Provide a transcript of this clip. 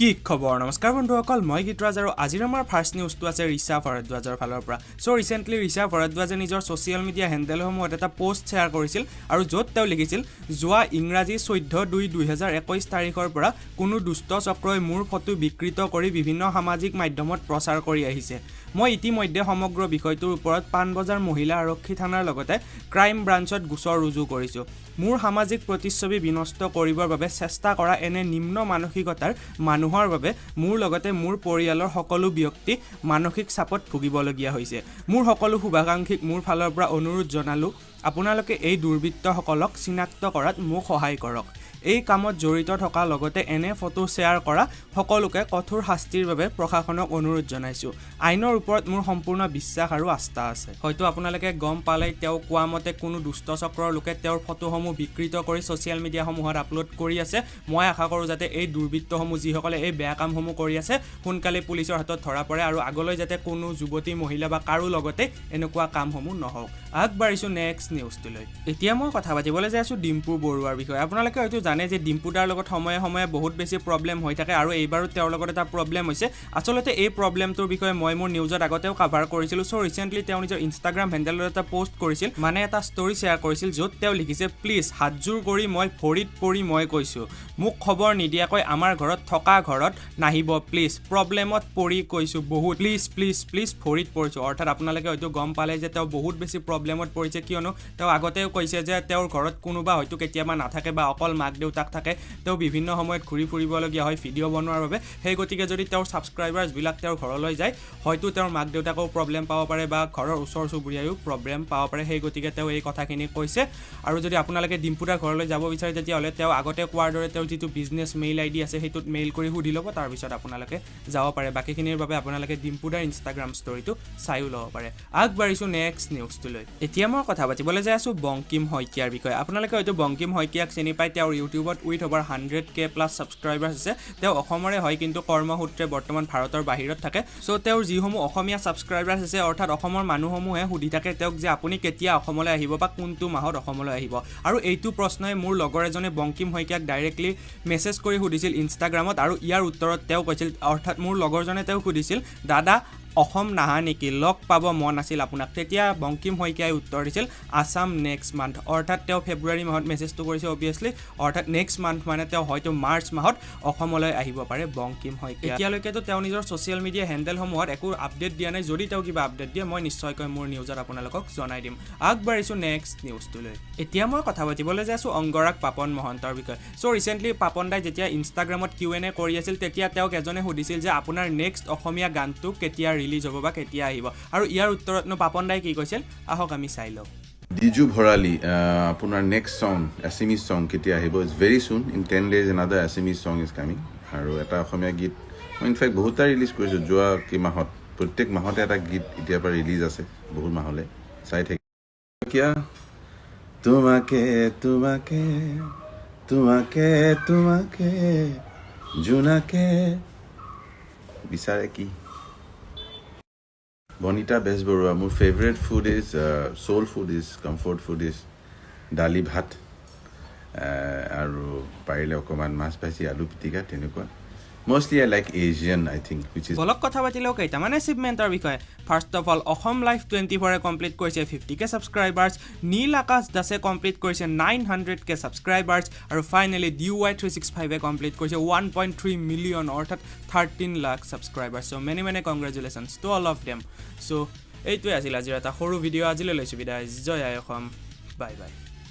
কি খবৰ নমস্কাৰ বন্ধুসকল মই গীতৰাজ আৰু আজিৰ আমাৰ ফাৰ্ষ্ট নিউজটো আছে ৰিচা ভৰদ্বাজৰ ফালৰ পৰা সো ৰিসেন্টলি ৰিচা ভৰদ্বাজে নিজৰ সোশ্যাল মিডিয়া হ্যান্ডেলসমূহত এটা পোষ্ট শেয়াৰ কৰিছিল আৰু য'ত তেওঁ লিখিছিল যোৱা ইংৰাজী 14/2/2021 তাৰিখৰ পৰা কোনো দুষ্ট চক্ৰই মোৰ ফটো বিকৃত কৰি বিভিন্ন সামাজিক মাধ্যমত প্ৰচাৰ কৰি আহিছে মই ইতিমধ্যে সমগ্ৰ বিষয়টোৰ ওপৰত পানবজাৰ মহিলা আৰক্ষী থানাৰ লগতে ক্ৰাইম ব্ৰাঞ্চত গোচৰ ৰুজু কৰিছো মোৰ সামাজিক প্ৰতিচ্ছবি বিনষ্ট কৰিবৰ বাবে চেষ্টা কৰা এনে নিম্ন মানসিকতাৰ মানুহৰ বাবে মোৰ লগতে মোৰ পৰিয়ালৰ সকলো ব্যক্তি মানসিক চাপত ভুগিবলগীয়া হৈছে মোৰ সকলো শুভাকাংক্ষীক মোৰ ফালৰ পৰা অনুৰোধ জনালো আপোনালোকে এই দুৰ্বৃত্তসকলক চিনাক্ত কৰাত মোক সহায় কৰক এই কামত জড়িত থকা লগতে এনে ফটো শেয়াৰ কৰা সকলোকে কঠোৰ শাস্তিৰ বাবে প্ৰশাসনক অনুৰোধ জনাইছো আইনৰ ওপৰত মোৰ সম্পূৰ্ণ বিশ্বাস আৰু আস্থা আছে হয়তো আপোনালোকে গম পালে তেওঁ কোৱা মতে কোনো দুষ্ট চক্ৰৰ লোকে তেওঁৰ ফটোসমূহ বিকৃত কৰি সোশ্যাল মিডিয়াসমূহত আপলোড কৰি আছে মই আশা কৰো যাতে এই দুৰ্বৃত্তসমূহ যিসকলে এই বেয়া কামসমূহ কৰি আছে সোনকালে পুলিচৰ হাতত ধৰা পৰে আৰু আগলৈ যাতে কোনো যুৱতী মহিলা বা কাৰো লগতে এনেকুৱা কামসমূহ নহওক আগবাঢ়িছো নেক্সট নিউজটোলৈ এতিয়া মই কথা পাতিবলৈ যাই আছো ডিম্পু বৰুৱাৰ বিষয়ে আপোনালোকে হয়তো জানে যে ডিম্পুদাৰ লগত সময়ে সময়ে বহুত বেছি প্ৰবলেম হৈ থাকে আৰু এইবাৰো তেওঁৰ লগত এটা প্ৰবলেম হৈছে আসলতে এই প্ৰবলেমটোৰ বিষয়ে মই মোৰ নিউজত আগতেও কভাৰ কৰিছিলো সো ৰিসেন্টলি তেওঁ নিজৰ ইনষ্টাগ্ৰাম হ্যান্ডেলত এটা পোষ্ট কৰিছিল মানে এটা ষ্টৰী শেয়াৰ কৰিছিল য'ত তেওঁ লিখিছে প্লিজ হাতজোৰ কৰি মই ভৰিত পৰি মই কৈছো মোক খবৰ নিদিয়াকৈ আমাৰ ঘৰত থকা ঘৰত নাহিব প্লিজ প্ৰবলেমত পৰি কৈছো বহুত প্লিজ ভৰিত পৰিছো অৰ্থাৎ আপোনালোকে হয়তো গম পালে যে তেওঁ বহুত বেছি প্ৰবলেমত পৰিছে কিয়নো তেওঁ আগতেও কৈছে যে তেওঁৰ ঘৰত কোনোবা হয়তো কেতিয়াবা নাথাকে বা অকল মাক দেউতাক থাকে তেওঁ বিভিন্ন সময়ত ঘূৰি ফুৰিবলগীয়া হয় ভিডিঅ' বনোৱাৰ বাবে সেই গতিকে যদি তেওঁৰ সাবস্ক্ৰাইবাৰ্ছ বিলাক তেওঁৰ ঘৰলৈ যায় হয়তো তেওঁৰ মাক দেউতাকও প্ৰবলেম পাব পাৰে বা ঘৰৰ ওচৰ চুবুৰীয়াও প্ৰবলেম পাব পাৰে সেই গতিকে তেওঁ এই কথাখিনি কৈছে আৰু যদি আপোনালোকে ডিম্পুদাৰ ঘৰলৈ যাব বিচাৰে তেতিয়াহ'লে তেওঁ আগতে কোৱাৰ দৰে তেওঁৰ যিটো বিজনেছ মেইল আইডি আছে সেইটোত মেইল কৰি সুধি ল'ব তাৰ পিছত আপোনালোকে যাব পাৰে বাকিখিনিৰ বাবে আপোনালোকে ডিম্পুদাৰ ইনষ্টাগ্ৰাম ষ্টৰীটো চাইও ল'ব পাৰে আগবাঢ়িছো নেক্সট নিউজটোলৈ এতিয়া মই কথা পাতিবলৈ যাই আছো বংকিম শইকীয়াৰ বিষয়ে আপোনালোকে হয়তো বংকিম শইকীয়াক চিনি পায় তেওঁৰ ইউটিউবত উইথ over 100k প্লাছ সাবস্ক্ৰাইবাৰ্ছ আছে তেওঁ অসমৰে হয় কিন্তু কৰ্মসূত্ৰে বৰ্তমান ভাৰতৰ বাহিৰত থাকে সো তেওঁৰ যিসমূহ অসমীয়া সাবস্ক্ৰাইবাৰ্ছ আছে অৰ্থাৎ অসমৰ মানুহসমূহে সুধি থাকে তেওঁক যে আপুনি কেতিয়া অসমলৈ আহিব বা কোনটো মাহত অসমলৈ আহিব আৰু এইটো প্ৰশ্নই মোৰ লগৰ এজনে বংকিম শইকীয়াক ডাইৰেক্টলি মেছেজ কৰি সুধিছিল ইনষ্টাগ্ৰামত আৰু ইয়াৰ উত্তৰত তেওঁ কৈছিল অৰ্থাৎ মোৰ লগৰজনে তেওঁ সুধিছিল দাদা অসম নাহা নেকি লগ পাব মন আছিল আপোনাক তেতিয়া বংকিম শইকীয়াই উত্তৰ দিছিল আসাম নেক্সট মান্থ অৰ্থাৎ তেওঁ ফেব্ৰুৱাৰী মাহত মেছেজটো কৰিছে অবভিয়াছলি অৰ্থাৎ নেক্সট মান্থ মানে তেওঁ হয়তো মাৰ্চ মাহত অসমলৈ আহিব পাৰে বংকিম শইকীয়া এতিয়ালৈকেতো তেওঁ নিজৰ সোশ্যাল মিডিয়া হ্যান্ডেলসমূহত একো আপডেট দিয়া নাই যদি তেওঁ কিবা আপডেট দিয়ে মই নিশ্চয়কৈ মোৰ নিউজত আপোনালোকক জনাই দিম আগবাঢ়িছো নেক্সট নিউজটোলৈ এতিয়া মই কথা পাতিবলৈ যাই আছো অংগৰাগ পাপন মহন্তৰ বিষয়ে সো ৰিসেন্টলি পাপন দাই যেতিয়া ইনষ্টাগ্ৰামত Q&A কৰি আছিল তেতিয়া তেওঁক এজনে সুধিছিল যে আপোনাৰ নেক্সট অসমীয়া গানটো কেতিয়া ৰিলিজ হ'ব বা কেতিয়া আহিব আৰু ইয়াৰ উত্তৰতনো পাপন দাই কি কৈছিল আহক আমি চাই লওঁ Diju Bharali, আপোনাৰ next song, Assamese song কেতিয়া আহিব is very soon in 10 days another Assamese song is coming আৰু এটা অসমীয়া গীত মই ইনফেক্ট বহুতটা ৰিলিজ কৰিছো যোৱা কি মাহত প্ৰত্যেক মাহতে এটা গীত এতিয়া পৰা ৰিলিজ আছে বহুত মাহলে চাই থাকি কিয়া তোমাকে তোমাকে তোমাকে তোমাকে জোনাকে বিচাৰে কি Bonita Besborua, my favorite food is soul food is comfort food is dali bhat aru paile okoman mas paisi alu pitika tenekwa mostly I like Asian I think which is bolok kotha patileo keita mane achievement ar bikoy first of all Ahom Life 24 e complete korise 50k subscribers Neel Akash dase complete korise 900k subscribers aru finally DY365 e complete korise 1.3 million orthat 13 lakh subscribers so many congratulations to all of them so এইটোৱে আছিল আজিৰ এটা সৰু video' আজিলৈ লৈছো বিদায় জয় Assam bye bye